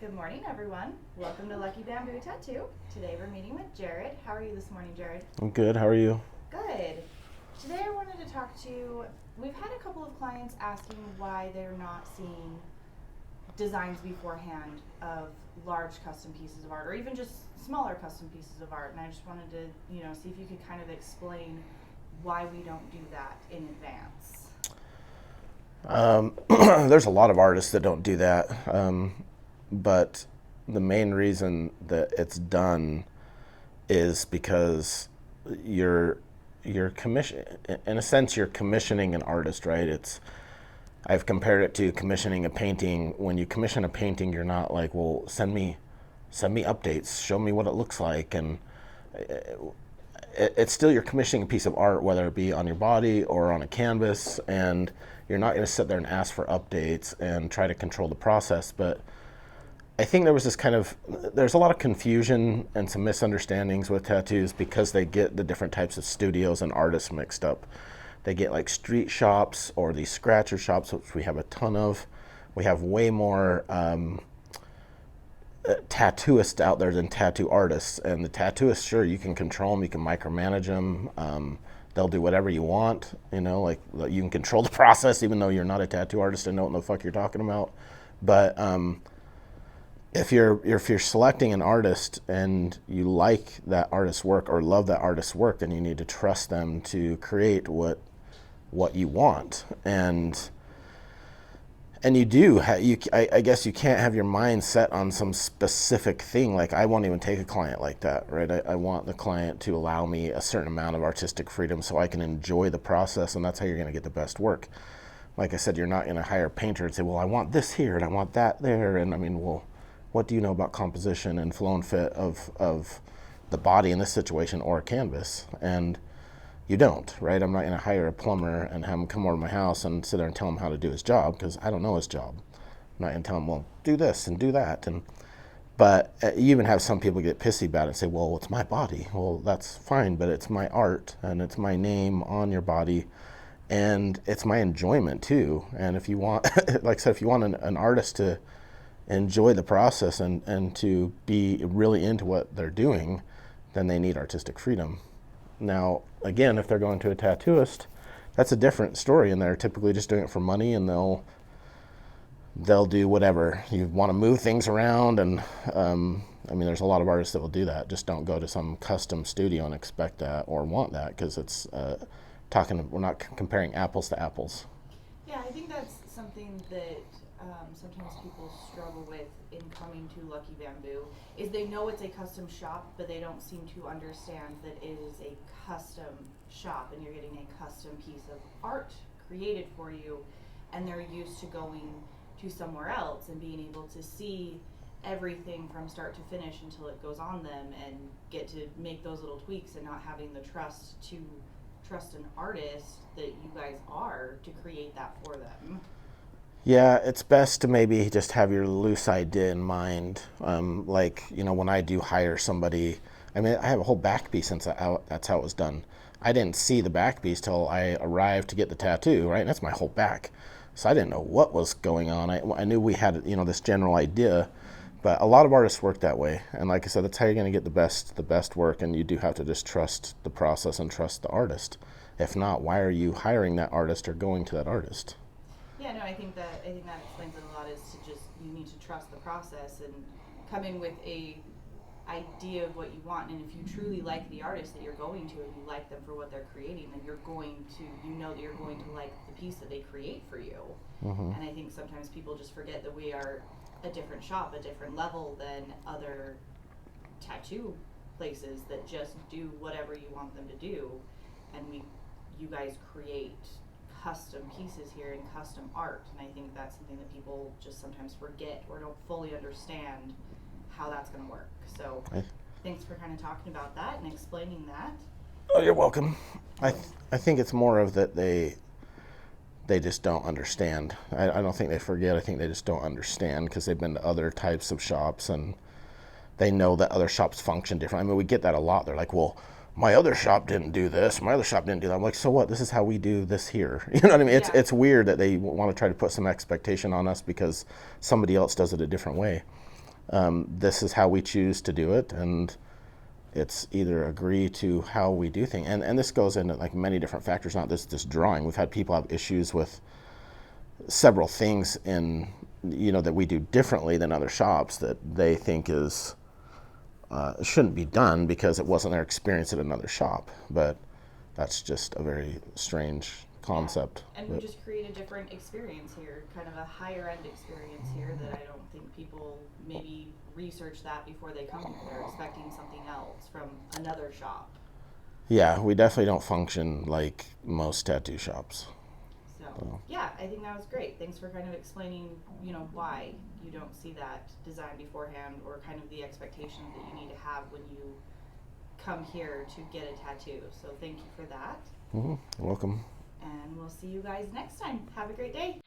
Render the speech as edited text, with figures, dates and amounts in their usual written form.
Good morning, everyone. Welcome to Lucky Bamboo Tattoo. Today we're meeting with Jared. How are you this morning, Jared? I'm good. How are you? Good. Today I wanted to talk to, we've had a couple of clients asking why they're not seeing designs beforehand of large custom pieces of art or even just smaller custom pieces of art. And I just wanted to, see if you could kind of explain why we don't do that in advance. There's a lot of artists that don't do that, but the main reason that it's done is because you're commission. In a sense, you're commissioning an artist, right? I've compared it to commissioning a painting. When you commission a painting, you're not like, well, send me updates, show me what it looks like, and it's still you're commissioning a piece of art, whether it be on your body or on a canvas, and you're not going to sit there and ask for updates and try to control the process. But I think there's a lot of confusion and some misunderstandings with tattoos because they get the different types of studios and artists mixed up. They get like street shops or these scratcher shops, which we have a ton of. We have way more tattooists out there than tattoo artists, and the tattooists, sure, you can control them, you can micromanage them. They'll do whatever you want, like you can control the process even though you're not a tattoo artist and don't know what the fuck you're talking about. But if you're selecting an artist and you like that artist's work or love that artist's work, then you need to trust them to create what you want. And you do. I guess you can't have your mind set on some specific thing. Like, I won't even take a client like that, right? I want the client to allow me a certain amount of artistic freedom so I can enjoy the process, and that's how you're going to get the best work. Like I said, you're not going to hire a painter and say, well, I want this here and I want that there. And I mean, well, what do you know about composition and flow and fit of the body in this situation or a canvas? And you don't, right? I'm not going to hire a plumber and have him come over to my house and sit there and tell him how to do his job because I don't know his job. I'm not going to tell him, well, do this and do that. But you even have some people get pissy about it and say, well, it's my body. Well, that's fine, but it's my art and it's my name on your body and it's my enjoyment too. And if you want, like I said, if you want an artist to enjoy the process and to be really into what they're doing, then they need artistic freedom. Now, again, if they're going to a tattooist, that's a different story, and they're typically just doing it for money, and they'll do whatever. You want to move things around, and I mean, there's a lot of artists that will do that. Just don't go to some custom studio and expect that or want that, because it's we're not comparing apples to apples. Yeah, I think that's something that sometimes people struggle with in coming to Lucky Bamboo is they know it's a custom shop, but they don't seem to understand that it is a custom shop and you're getting a custom piece of art created for you, and they're used to going to somewhere else and being able to see everything from start to finish until it goes on them and get to make those little tweaks and not having the trust an artist that you guys are to create that for them. Yeah, it's best to maybe just have your loose idea in mind. When I do hire somebody, I mean, I have a whole back piece since that's how it was done. I didn't see the back piece till I arrived to get the tattoo, right? And that's my whole back. So I didn't know what was going on. I knew we had, this general idea, but a lot of artists work that way. And like I said, that's how you're going to get the best work, and you do have to just trust the process and trust the artist. If not, why are you hiring that artist or going to that artist? Yeah, no, I think that explains it a lot. Is to just you need to trust the process and come in with a idea of what you want. And if you truly like the artist that you're going to, and you like them for what they're creating, then you know that you're going to like the piece that they create for you. Mm-hmm. And I think sometimes people just forget that we are a different shop, a different level than other tattoo places that just do whatever you want them to do, and you guys create custom pieces here and custom art, and I think that's something that people just sometimes forget or don't fully understand how that's going to work. So thanks for kind of talking about that and explaining that. Oh, you're welcome. I think it's more of that they just don't understand. I don't think they forget. I think they just don't understand because they've been to other types of shops and they know that other shops function different. I mean, we get that a lot. They're like, well, my other shop didn't do this, my other shop didn't do that. I'm like, so what? This is how we do this here. You know what I mean? It's weird that they want to try to put some expectation on us because somebody else does it a different way. This is how we choose to do it, and it's either agree to how we do things. And this goes into like many different factors, not this drawing. We've had people have issues with several things in, that we do differently than other shops that they think is shouldn't be done because it wasn't their experience at another shop. But that's just a very strange concept. Yeah. And we just create a different experience here, kind of a higher end experience here that I don't think people maybe research that before they come here. They're expecting something else from another shop. Yeah, we definitely don't function like most tattoo shops. So, yeah, I think that was great. Thanks for kind of explaining, why you don't see that design beforehand, or kind of the expectations that you need to have when you come here to get a tattoo. So thank you for that. You're welcome. And we'll see you guys next time. Have a great day.